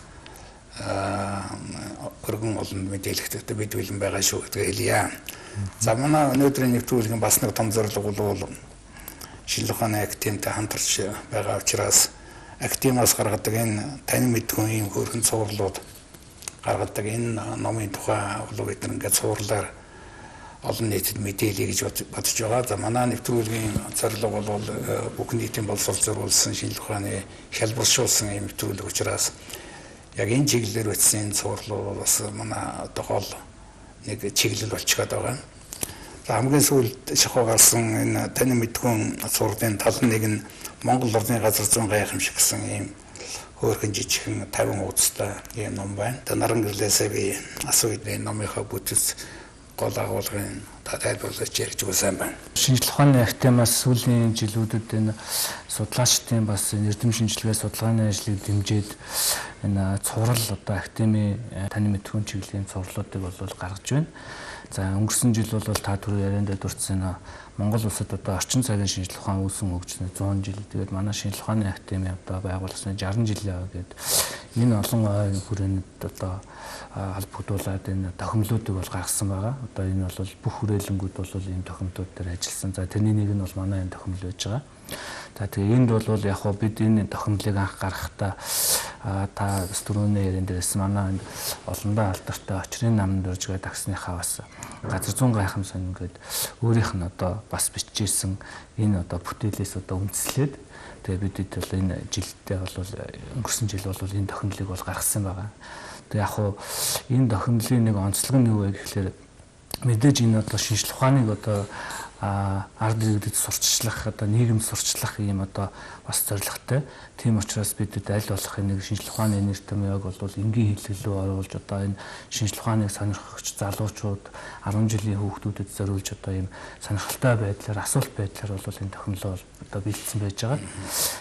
S1: өргөн олон мэдээлэлтэй бид бэлэн байгаа шүү гэдгийг хэлье. За манай өнөөдрийн нэвтрүүлгийн бас нэг том зорилго бол шинжлэх ухааны академитай хамтарч байгаа учраас академиас гаргадаг энэ тань мэдгүй юм хөргөн цувралууд гаргадаг энэ номын тухай бол бид ингээд цувралаар олон нийтэд мэдээлье гэж бодож байгаа. За манай нэвтрүүлгийн зорилго бол бүх нийтийн боловсрол зориулсан шинжлэх ухааны хялбаршуулсан юм нэвтрүүлэг учраас яг энэ чиглэлээр үтсэн цувралууд бас манай одоо гол нэг чиглэл болчиход байгаа. За хамгийн сүүлд шахуу гарсан энэ тань мэдгүй цувралын тал нэг нь Монгол орны газар зүүн гайхамшиг гэсэн ийм хөөрхөн жижигхэн 50 уудастай ийм ном байна. Тэгээ наран гэрлээсээ би асууж энэ номынхаа бүтэц гол агуулгын тайлбарлаж ярьж өгсөн байна.
S2: Шинжлэх ухааны академиас сүүлийн жилүүдэд энэ судлаачдын бас эрдэм шинжилгээ судалгааны ажлыг дэмжиж энэ цуврал одоо академи тань мэдхүүн чиглэлийн цувралуудыг бол гаргаж байна. За өнгөрсөн жил бол та түрүү ярианд дурдсан Монгол улсад одоо орчин цагийн шинжлэх ухаан үүсэн хөгжсөн 100 жил. Тэгээд манай шинжлэх ухааны академи одоо байгуулсан 60 жил яваа гээд энэ олон хүрээнд одоо албагдуулаад энэ тохиомлуудыг бол гаргасан байгаа. Одоо энэ бол бүх хүрээлэнгүүд бол энэ тохиомлууд дээр ажилласан. За тэрний нэг нь бол манай энэ тохиомл байж байгаа. За тэгээ энд бол яг хоо бид энэ тохиомлыг анх гаргахдаа та түрүүний ярин дээрээс манай олондоо алдартай очрын намд дөрж байгаа таксныхаа бас газар зүүн гайхам сонин гээд өөрийнх нь одоо бас бичижсэн энэ одоо бүтээлээс одоо үндэслээд тэгээ бидэд бол энэ жилдээ бол өнгөрсөн жил бол энэ тохиомлыг бол гаргасан байгаа. Тэгээ яг хоо энэ тохиомлын нэг онцлог нь юу вэ гэхээр мэдээж энэ одоо шинжлэх ухааныг одоо ард иргэдэд сурчлах одоо нийгэм сурчлах юм одоо бас зорилготой. Тийм учраас бидэд аль болох нэг шинжлэх ухааны нэр томьёог бол энгийн хэллэглүү оруулж одоо энэ шинжлэх ухааныг сонирхогч залуучууд 10 жилийн хүүхдүүдэд зориулж одоо ийм сонирхолтой байдлаар асуулт байдлаар бол энэ тохиомлоо одоо бэлдсэн байж байгаа.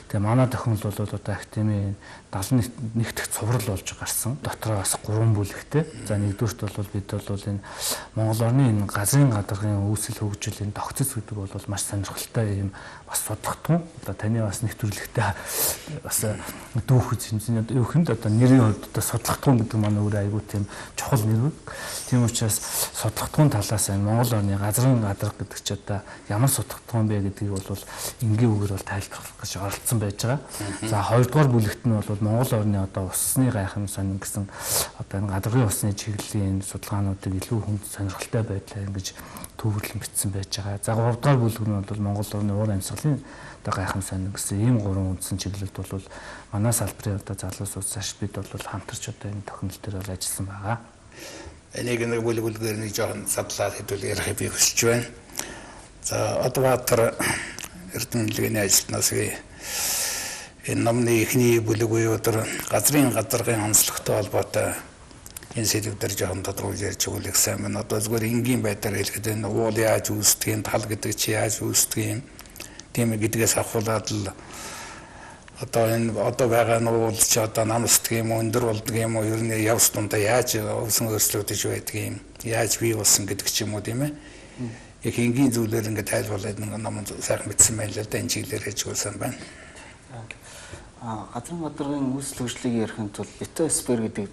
S2: Тэгээ манай тохиомл бол одоо академийн 71 дахь цуврал болж гарсан. Дотроо бас 3 бүлэгтэй. За нэгдүгürt бол бид бол энэ Монгол орны энэ газрын гадаргын үүсэл хөгжил энэ тогтцол гэдэг бол маш сонирхолтой юм бас судлагтун. Одоо таны бас нэвтрүүлэгтээ бас дүүх хэмжээний юу хүнд одоо нэрийн хувьд одоо судлагтун гэдэг маань өөрөө айгүй тийм чухал нэр. Тийм учраас судлагтун талаас энэ Монгол орны газрын гадарга гэдэг чи одоо ямар судлагтун бэ гэдгийг бол энгийн үгээр бол тайлбарлах гэж оролцсон байж байгаа. За хоёрдугаар бүлэгт нь бол Монгол орны одоо усны гайхам сонин гэсэн одоо энэ гадаргын усны чиглэлийн судалгаануудыг илүү хүнд сонирхолтой байдлаар ингэж төвөрлөн бичсэн байж байгаа. За гуравдугаар бүлэг нь бол Монгол орны уур амьсгалын одоо гайхам сонин гэсэн ийм гурван үндсэн чиглэлд бол манай салбарын одоо залуусууд цааш бид бол хамтарч одоо энэ тохиомл дээр бол ажилласан байгаа.
S1: Энийг нэг бүлгээр нэг жоохон задлаад хэдүүл ярих би хүсэж байна. За Одбаатар эрдэмтний ажилтнаас энэ номны эхний бүлэг буюу одоо газрын гадаргын онцлогтой холбоотой энэ сэдв дээр жоохон тодруулж ярьж өгөх гэсэн юм. Одоо зүгээр энгийн байдлаар хэлэхэд энэ уул яаж үүсдэг юм, тал гэдэг чи яаж үүсдэг юм, тийм гэдгээс авахулаад л одоо энэ одоо байгаа нь уул чи одоо намсдаг юм, өндөр болдог юм уу, ер нь явс дундаа яаж өвсөн өөрчлөгдөж байдаг юм, яаж бий болсон гэдэг ч юм уу тийм ээ. Их энгийн зүйлээр ингээд тайлбарлаад нэг ном сайхан бичсэн байна л да, энэ чиглэлээр хийж өгсөн байна.
S3: Газрын гадаргын үүсэл хөгжлийг ярихын тулд литосфер гэдэг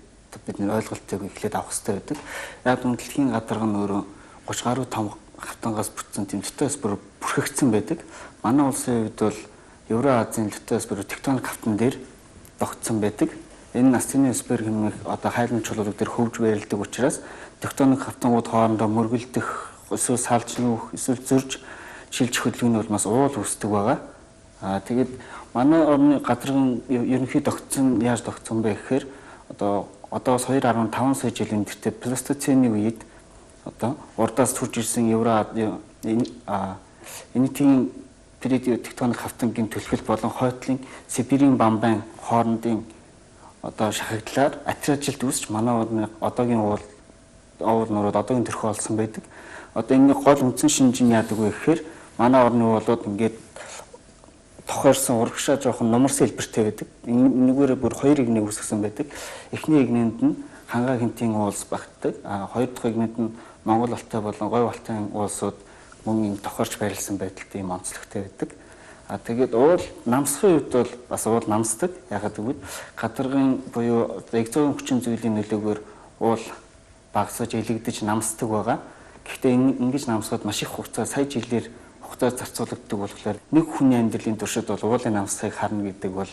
S3: бид нэр ойлголтыг эхлээд авах хэрэгтэй байдаг. Яг нь дэлхийн гадарга нь өөрөө 30 гаруй том хавтангаас бүтсэн тийм литосфер бүрхэгдсэн байдаг. Манай улсын хувьд бол Евразийн литосфер тектоник хавтан дээр тогтсон байдаг. Энэ насны сфер хэмээх одоо хайлын чулуурууд дээр хөвж байрладаг учраас тектоник хавтангууд хоорондоо мөргөлдөх, эсвэл салж нүүх, эсвэл зөрж шилжих хөдөлгөөний бол бас уул үүсдэг байгаа. Тэгээд манай орны гадаргын ерөнхий тогтсон яаж тогтсон бэ гэхээр одоос 2.5 сая жилийн тэртээ пластоцены үед одоо урдаас төрж ирсэн энэтийн период тектоник хавтангийн түлхэл болон хойтлын Сибирийн бамбайн хоорондын одоо шахагдлаар атиражилт үүсч манай одоогийн уур нурууд одоогийн төрхөө олсон байдаг. Одоо энэ гол үндсэн шинж нь яадаг вэ гэхээр манай орны уулууд ингээд тохиорсон урагшаа жоохон нумарсан хэлбэртэй байдаг. Нэгээрээ бүр хоёр игнийг үүсгэсэн байдаг. Эхний игнэнд нь хангаа хинтийн уулс багтдаг. Хоёр дахь игнэнд нь Монгол алтай болон Говь алтын уулсууд мөн тохиорч байрласан байдалтай юм онцлогтой байдаг. Тэгээд уул намсахын үед бол бас уул намсдаг. Ягаад гэвэл гадаргын буюу экзоген хүчин зүйлийн нөлөөгөөр уул багасж илэгдэж намсдаг байгаа. Гэхдээ ингэж намсахад маш их хугацаа сая жилээр хугацаа зарцуулагддаг болохоор нэг хүний амьдралын туршид бол уулын намсахыг харна гэдэг бол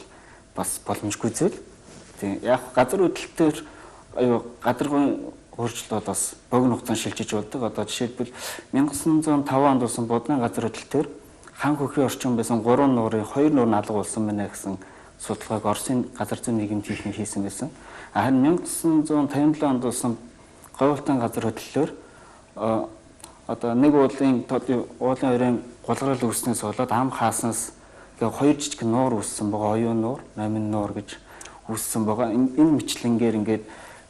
S3: бас боломжгүй зүйл. Тийм яг газар хөдлөлтөөр гадаргын өөрчлөлтөд бас богино хугацаанд шилжиж болдог. Одоо жишээлбэл 1905 онд болсон Будны газар хөдлөлтөөр хан хөхрийн орчин байсан 3 нуурын 2 нуур алга болсон байна гэсэн судалгааг Оросын газар зүйн нийгэмд хийсэн байсан. Харин 1957 онд болсон Говь алтын газар хөдлөлөөр одоо нэг уулын өрийн гулгал үүснээс болоод ам хааснаас хоёр жижиг нуур үүссэн байгаа. Оюун нуур, намин нуур гэж үүссэн байгаа. Энэ мэтлэнгээр ингээд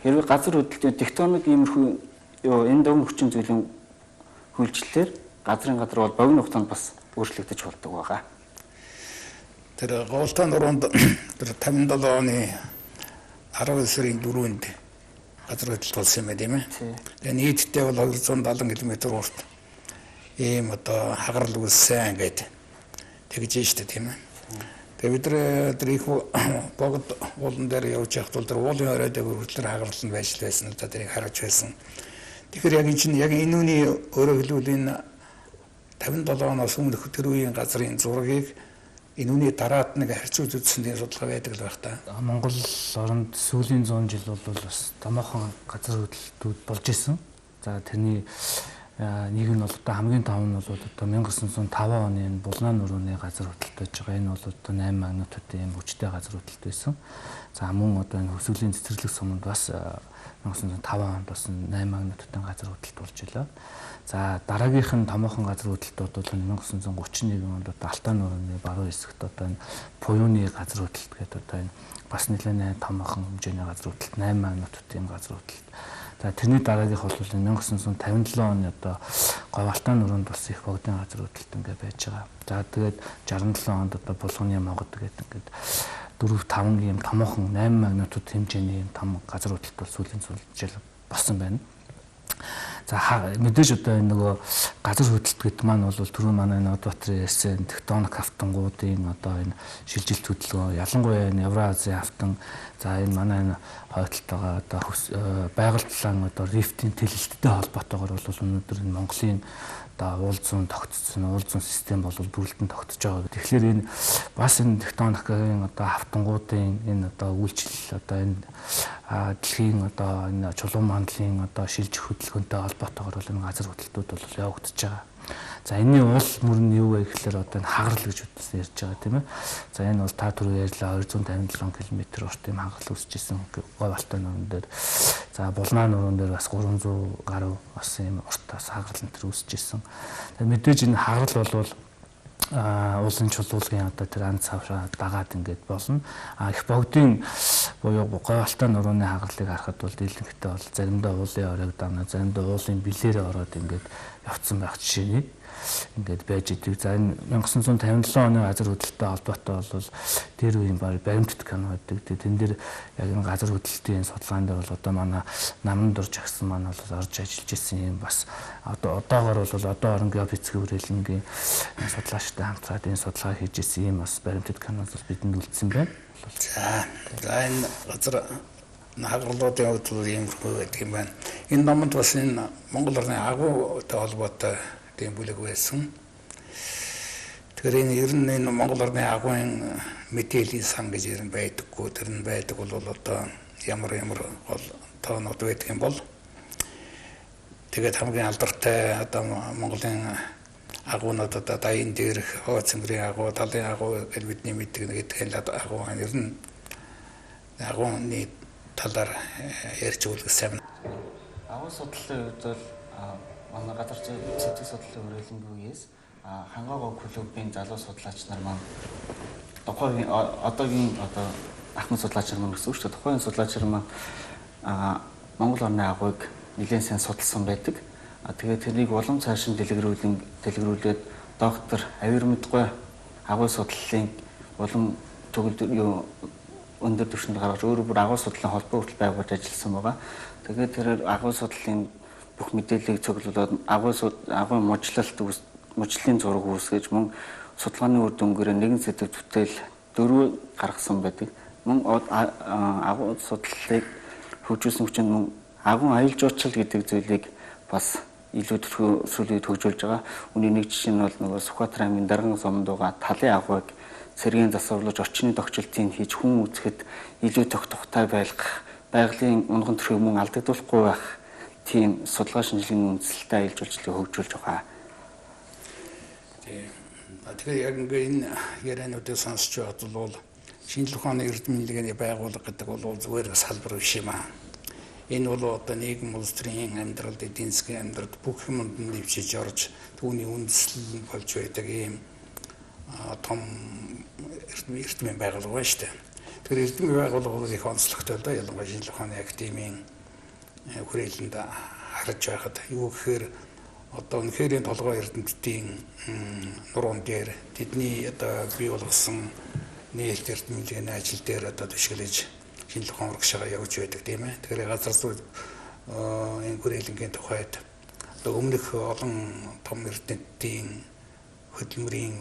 S3: хэрвээ газар хөдлөлтөд тектоник иймэрхүү энэ дом хүчин зүйлийн хөлжлөлөөр газрын газар бол богино хугацаанд бас өөрчлөгдөж болдог байгаа.
S1: Тэр Говь алтын нуруунд тэр 57 оны 19 сарын 4-нд газар хөдлөлт болсон юм байна тийм ээ. Тэгээ нийтдээ бол 270 км урт ийм одоо хагарал үүссэн гэдэг тэгж штэ тийм ээ. Тэгээ бид тэр их богд уулан дээр явж явахд бол тэр уулын оройд хөртлөр хагарал нь байж байсан одоо тэрийг харж байсан. Тэгэхээр яг энэ чинь яг энэ үний өөрөөр хэлбэл энэ 57 оноос өмнөх тэр үеийн газрын зургийг энэ үний дараад нэг харьцуулж үзсэн судалгаа байдаг л байх та.
S2: Монгол оронд сүүлийн 100 жил бол бас томоохон газар хөдлөлтүүд болж исэн. За тэрний нэг нь бол одоо хамгийн том нь бол одоо 1905 оны энэ Булнаа нурууны газар хөдлөлт байж байгаа. Энэ бол одоо 8 магнитудын юм хүчтэй газар хөдлөлт байсан. За мөн одоо энэ хөсвөлийн цэцэрлэг суманд бас 1905 онд бас 8 магнитудын газар хөдлөлт болж илаа. За дараагийнх нь томоохон газар хөдлөлтүүд бол 1931 онд одоо Алтай нурууны баруун хэсэгт одоо энэ Буюуны газар хөдлөлт гэдэг одоо энэ бас нэлээд томоохон хэмжээний газар хөдлөлт 8 магнитудын газар хөдлөлт. За тэрний дараагийнх бол 1957 оны одоо Говь алтын нуруунд бас их богдын газар хөдлөлт ингээ байж байгаа. За тэгээд 67 онд одоо Булганы Монгод гэдэг ингээд 4-5 ийм томоохон 8 магнитуд хэмжээний ийм том газар хөдлөлт бол сүүлийн жил болсон байна. За мэдээж одоо энэ нөгөө газар хөдлөлт гэдэг маань бол түрүү манай Нодбаатарын ярьсан тектоник хавтангуудын одоо энэ шилжилт хөдөлгөөн ялангуяа энэ Евразийн хавтан за энэ манай энэ хойдолтойгоо одоо байгальдлан одоо рифтийн тэлэлттэй холбоотойгоор бол өнөөдөр энэ Монголын одоо уул зүүн тогтцсон уул зүүн систем бол бүрэлдэн тогтсож байгаа. Тэгэхээр энэ бас энэ тектоникийн одоо хавтангуудын энэ одоо үйлчлэл одоо энэ дэлхийн одоо энэ чулуун мандлын одоо шилжих хөдөлгөөнтэй холбоотойгоор бол энэ газар хөдлөлтүүд бол явагдаж байгаа. За энэний уул мөр нь юу вэ гэхээр одоо энэ хагарал гэж үтсэн ярьж байгаа тийм ээ. За энэ бол та түрүү ярьлаа 257 км урт юм хагарал үүсчихсэн Говь алтын нуурын дээр. За Булнаа нуурын дээр бас 300 гаруй бас юм уртаас хагарал энэ төр үүсчихсэн. Тэгээд мэдээж энэ хагарал бол уулын чулуулгын одоо тэр ан цавшаа дагаад ингээд болно. Их богдын буюу Говь алтын нурууны хагарлыг харахад бол дийлэнхтэй бол заримдаа уулын оройг дагна, заримдаа уулын бэлээрээ ороод ингээд явцсан байх жишээний ингээд байж идэг. За энэ 1957 оны газар хөдлөлттэй холбоотой бол дээр үеийн баримтат кино гэдэг. Тэн дээр яг энэ газар хөдлөлтийн судалгаан дээр бол одоо манай намын дурж агсан маань бол орж ажиллаж ирсэн юм бас одоогоор бол одоо орон геофизикийн хүрээлэнгийн судлаачтай хамтраад энэ судалгаа хийж ирсэн юм бас баримтат кино бол бидэнд үлдсэн байна.
S1: За энэ газар хагалуудын хувьд бол юм байдаг юм байна. Энэ номонд бас энэ Монгол орны агуутай холбоотой тийм бүлэг байсан. Тэгэхээр энэ ер нь энэ Монгол орны агуун мэдээллийн сан гэж ер нь байдаггүй. Тэр нь байдаг бол одоо ямар гол тоонууд байдаг юм бол тэгээд хамгийн алдартай одоо Монголын агуунууд одоо дайын дээрх хооц цэнгэрийн агуу, талын агуу гэж бидний мэддэг нэг тэгэл агуу ер нь агууны талаар ярьж үлгэсэн.
S3: Агуу судлалын үед бол манай газар зүйн сэдвийн судлалын хүрээлэнгүйгээс хангаагаа клубын залуу судлаач нар маань одоогийн одоо ахмад судлаач нар гэсэн үг шүү дээ. Тухайн судлаач нар Монгол орны агуйг нэлээд сайн судалсан байдаг. Тэгээд тэрнийг улам цааш нь дэлгэрүүлээд доктор Авир Мэдгүй агуй судлалын улам төгөл өндөр түвшинд гаргаж өөрөөр бүр агуй судлалын холбоо хүртэл байгуулж ажилласан байгаа. Тэгээд тэр агуй судлалын бүх мэдээллийг цуглуулад агуй мужлалын зураг үүсгэж мөн судалгааны үр дүнгээр нэгэн сэдв бүтээл 4 гаргасан байдаг. Мөн агуй судлалыг хөгжүүлсэн хүчин мөн агуй аюул жуулчлал гэдэг зүйлийг бас илүү сүүлийн хөгжүүлж байгаа. Үүний нэг жишээ нь бол нөгөө Сүхбаатар аймгийн Дарган суманд байгаа талын агуйг сэргийн засварлаж орчны тогтчлтыг хийж хүн үзэхэд илүү тогтвортой байлгах, байгалийн унган төрхийг мөн алдагдуулахгүй байх тийм судалгаа шинжилгээний үндэслэлтэй аюул жуулчлалыг хөгжүүлж байгаа.
S1: Тэгэхээр яг энэ яриануудыг сонсч байхад бол шинжлэх ухааны эрдэм хэллэгээний байгууллага гэдэг бол зүгээр салбар биш юм аа. Энэ бол одоо нийгэм улс төрийн амьдралд, эдийн засгийн амьдралд бүх юмд нэвчиж орж түүний үндэслэл болж байдаг ийм том эрдэмийн байгууллага байна шүү дээ. Тэгэхээр эрдэмийн байгууллагууд их онцлогтой л да. Ялангуяа шинжлэх ухааны академийн хүрээлэнд харж байхад юу гэхээр одоо үнэхээр толгой эрдэмтдийн нуруунд дээр тэдний одоо бий болгосон нээлт эрдэм хэллэгээний ажил дээр одоо түшиглэж шинжлэх ухаан урагшаага явуулж байдаг тийм ээ. Тэгэхээр газар зүй энэ хүрээлэнгийн тухайд одоо өмнөх олон том эрдэмтдийн хөдөлмөрийн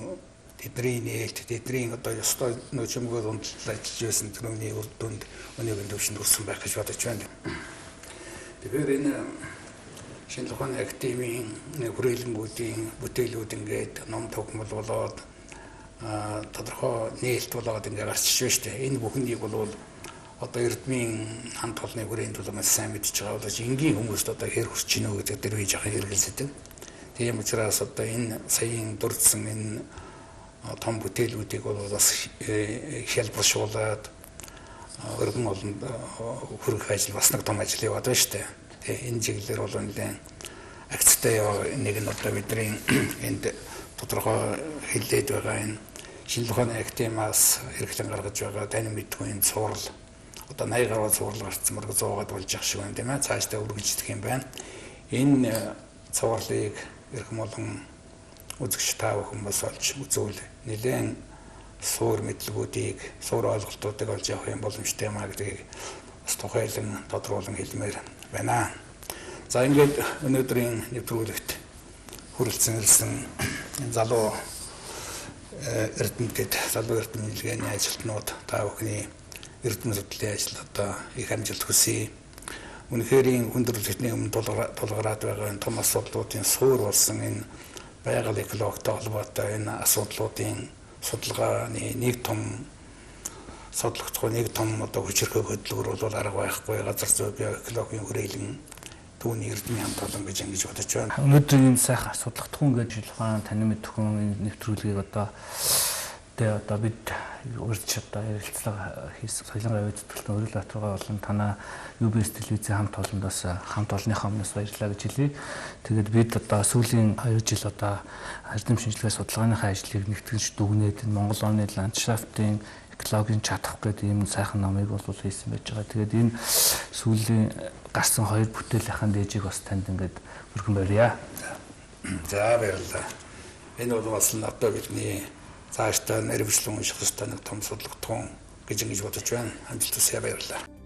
S1: тэдний нээлт тэдний одоо ёстой нөөцмөгөө унталж ажиллаж байсан тэрний үр дүнд өнөөгийн төвшөнд хүрсэн байх гэж бодож байна. Тэгэхээр энэ шинжлэх ухааны академийн хүрээлэнгүүдийн бүтээлүүд ингээд ном тогтмол болоод тодорхой нээлт болоод ингээд гарчиж байна шүү дээ. Энэ бүхнийг бол одоо эрдмийн хамт олонны хүрээнд бол маш сайн мэдж байгаа боловч энгийн хүмүүст одоо хэр хүрч гинөө гэдэг дээр би жоохон хэрэгэлсэдэг. Тийм учраас одоо энэ саяын дурдсан энэ том бүтээлүүдийг бол бас хялбаршуулад өргөн олонд хүргэх ажил бас нэг том ажил яваад байна шүү дээ. Тэгээ энэ чиглэлээр бол нэлээд акцтай нэг нь одоо бидний энд тодорхой хэллээд байгаа энэ шинжлэх ухааны академиас хэрэглэн гаргаж байгаа тань мэдгүй энэ цуврал одоо 80 гаруй цуврал гарцсан мөрөг 100-аад болж явах шиг байна тийм ээ. Цаашдаа үргэлжлэх юм байна. Энэ цувралыг эрхэм олон үзэгч та бүхэн бас олж үзүүл нэлээд суур мэдлгүүдийг, суур ойлголтуудыг олж авах юм боломжтой юм а гэдгийг бас тухайлан тодруулан хэлмээр байна. За ингээд өнөөдрийн нэвтрүүлэгт хүрэлцэн ирсэн залуу эрдэмтэд, залуу эрдэм хэллэгээний ажилтнууд та бүхний эрдэм судлалын ажил одоо их амжилт хүсье. Үнэхээр хүндрэлтний өмнө тулгараад байгаа энэ том асуудлуудын суур болсон энэ байгаль экологтой холбоотой энэ асуудлуудын судалгааны нэг том судлагдах нэг том одоо хүчирхэг хөдөлгөөр бол арга байхгүй газар зүй биоэкологийн хүрээлэн түүний эрдэмийн хамт олон гэж ингэж бодож байна.
S2: Өнөөдрийн сайхан судлагдахгүй гэж хэлхэн тань мэдхгүй нэвтрүүлгийг одоо бид урьдч одоо ярилцлага хийсэн соёлын гавь зүтгэлтэн Өргөл Баатаргаа болон танаа UBS телевизийн хамт олондоос хамт олонныхаа өмнөөс баярлалаа гэж хэлье. Тэгээд бид одоо сүүлийн 2 жил одоо эрдэм шинжилгээ судалгааныхаа ажлыг нэгтгэж дүгнээд Монгол орны ландшафтын экологийн чадах гэдэг ийм сайхан номыг бол хийсэн байж байгаа. Тэгээд энэ сүүлийн гарсан 2 бүтээлийнхэн дээжийг бас танд ингээд өргөн барья.
S1: За баярлалаа. Энэ бол бас одоо бидний цаашдаа нэрвчлэн унших ёстой нэг том судалгаатун гэж ингэж бодож байна. Амжилт хүсье, баярлалаа.